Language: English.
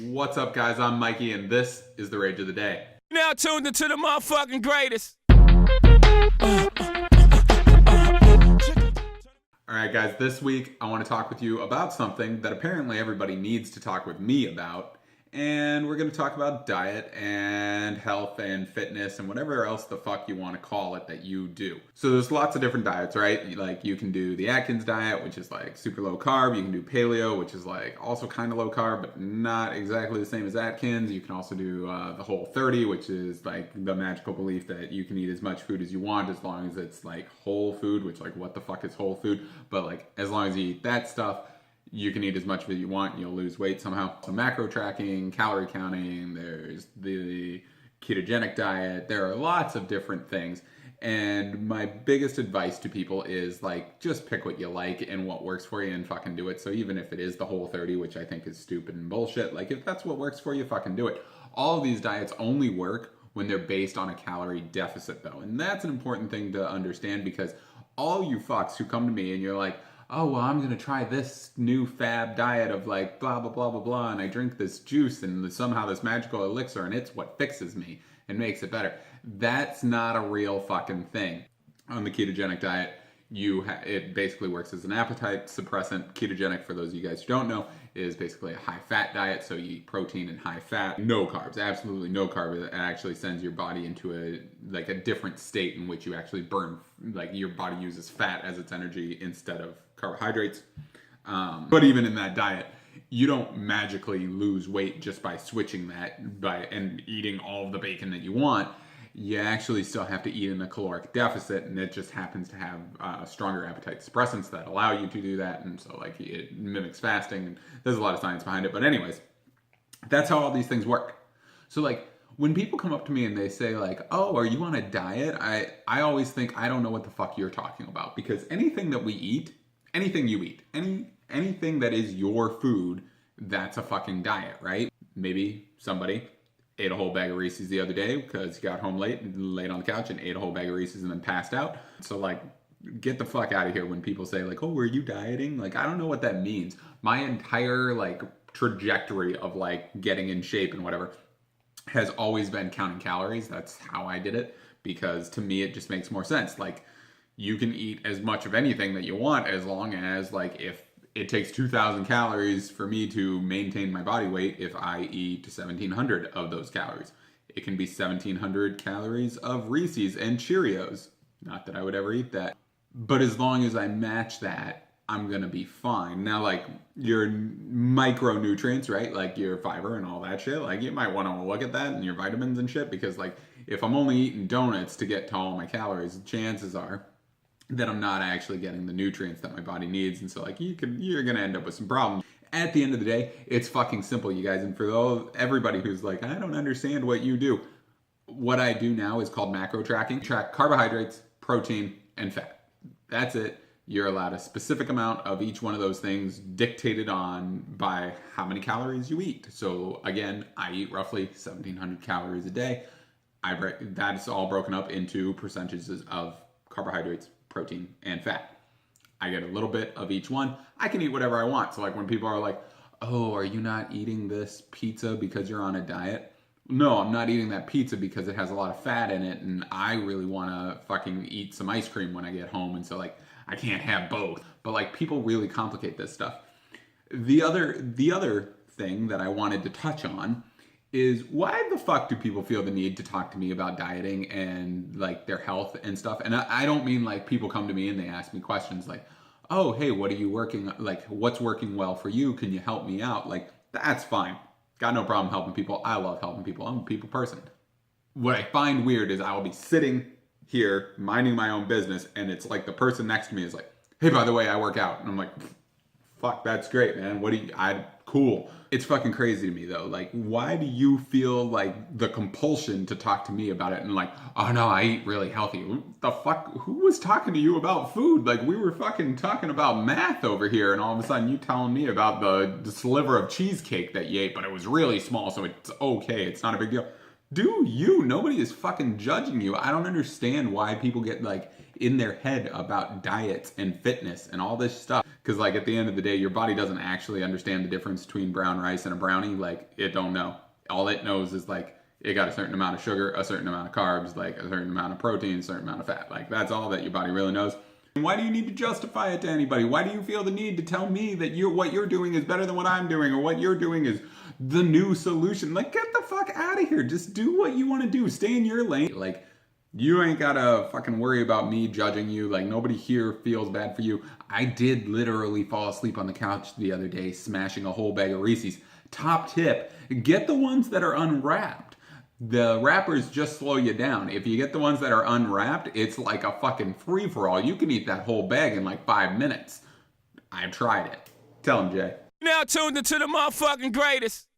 What's up, guys? I'm Mikey, and this is the Rage of the Day. Now tuned into the motherfucking greatest. Alright, guys, this week I want to talk with you about something that apparently everybody needs to talk with me about. And we're going to talk about diet and health and fitness and whatever else the fuck you want to call it that you do. So there's lots of different diets, right? Like you can do the Atkins diet, which is like super low carb. You can do paleo, which is like also kind of low carb, but not exactly the same as Atkins. You can also do the Whole30, which is like the magical belief that you can eat as much food as you want as long as it's like whole food, which like what the fuck is whole food? But like as long as you eat that stuff, you can eat as much of it you want and you'll lose weight somehow. So macro tracking, calorie counting, there's the ketogenic diet. There are lots of different things. And my biggest advice to people is like, just pick what you like and what works for you and fucking do it. So even if it is the Whole30, which I think is stupid and bullshit, like if that's what works for you, fucking do it. All of these diets only work when they're based on a calorie deficit though. And that's an important thing to understand because all you fucks who come to me and you're like, oh, well, I'm going to try this new fab diet of like blah, blah, blah, blah, blah, and I drink this juice and somehow this magical elixir and it's what fixes me and makes it better. That's not a real fucking thing. On the ketogenic diet, it basically works as an appetite suppressant. Ketogenic, for those of you guys who don't know, is basically a high-fat diet, so you eat protein and high fat. No carbs, absolutely no carbs. It actually sends your body into a different state in which you actually burn, like your body uses fat as its energy instead of carbohydrates. But even in that diet, you don't magically lose weight just by switching that and eating all of the bacon that you want. You actually still have to eat in a caloric deficit, and it just happens to have stronger appetite suppressants that allow you to do that, and so like it mimics fasting, and there's a lot of science behind it. But anyways, that's how all these things work. So like when people come up to me and they say like, oh, are you on a diet? I always think, I don't know what the fuck you're talking about, because anything that we eat, anything you eat, anything that is your food, that's a fucking diet, right? Maybe somebody ate a whole bag of Reese's the other day because he got home late and laid on the couch and ate a whole bag of Reese's and then passed out. So like, get the fuck out of here when people say like, oh, were you dieting? Like, I don't know what that means. My entire like trajectory of like getting in shape and whatever has always been counting calories. That's how I did it, because to me, it just makes more sense. Like, you can eat as much of anything that you want as long as like, if it takes 2,000 calories for me to maintain my body weight, if I eat 1,700 of those calories. It can be 1,700 calories of Reese's and Cheerios. Not that I would ever eat that. But as long as I match that, I'm gonna be fine. Now, like, your micronutrients, right? Like your fiber and all that shit, like you might wanna look at that and your vitamins and shit, because like, if I'm only eating donuts to get to all my calories, chances are that I'm not actually getting the nutrients that my body needs, and so like you're gonna end up with some problems. At the end of the day, it's fucking simple, you guys. And for everybody who's like, I don't understand what you do, what I do now is called macro tracking. Track carbohydrates, protein, and fat. That's it. You're allowed a specific amount of each one of those things dictated on by how many calories you eat. So again, I eat roughly 1,700 calories a day. That's all broken up into percentages of carbohydrates, protein, and fat. I get a little bit of each one. I can eat whatever I want. So like when people are like, oh, are you not eating this pizza because you're on a diet? No, I'm not eating that pizza because it has a lot of fat in it and I really want to fucking eat some ice cream when I get home. And so like, I can't have both. But like, people really complicate this stuff. The other thing that I wanted to touch on is, why the fuck do people feel the need to talk to me about dieting and like their health and stuff? And I don't mean like people come to me and they ask me questions like, oh, hey, what are you working, like what's working well for you? Can you help me out? Like, that's fine. Got no problem helping people. I love helping people. I'm a people person. What I find weird is I will be sitting here minding my own business and it's like the person next to me is like, hey, by the way, I work out. And I'm like, fuck, that's great, man. Cool. It's fucking crazy to me though. Like, why do you feel like the compulsion to talk to me about it and like, oh no, I eat really healthy? The fuck? Who was talking to you about food? Like, we were fucking talking about math over here and all of a sudden you telling me about the sliver of cheesecake that you ate, but it was really small, so it's okay. It's not a big deal. Do you? Nobody is fucking judging you. I don't understand why people get like in their head about diets and fitness and all this stuff. Because like at the end of the day, your body doesn't actually understand the difference between brown rice and a brownie. Like it don't know. All it knows is like it got a certain amount of sugar, a certain amount of carbs, like a certain amount of protein, a certain amount of fat. Like that's all that your body really knows. And why do you need to justify it to anybody? Why do you feel the need to tell me that what you're doing is better than what I'm doing, or what you're doing is the new solution? Like, get the fuck out of here. Just do what you want to do. Stay in your lane. Like, you ain't gotta fucking worry about me judging you. Like, nobody here feels bad for you. I did literally fall asleep on the couch the other day, smashing a whole bag of Reese's. Top tip, get the ones that are unwrapped. The wrappers just slow you down. If you get the ones that are unwrapped, it's like a fucking free-for-all. You can eat that whole bag in like 5 minutes. I've tried it. Tell him, Jay. Now tuned into the motherfucking greatest.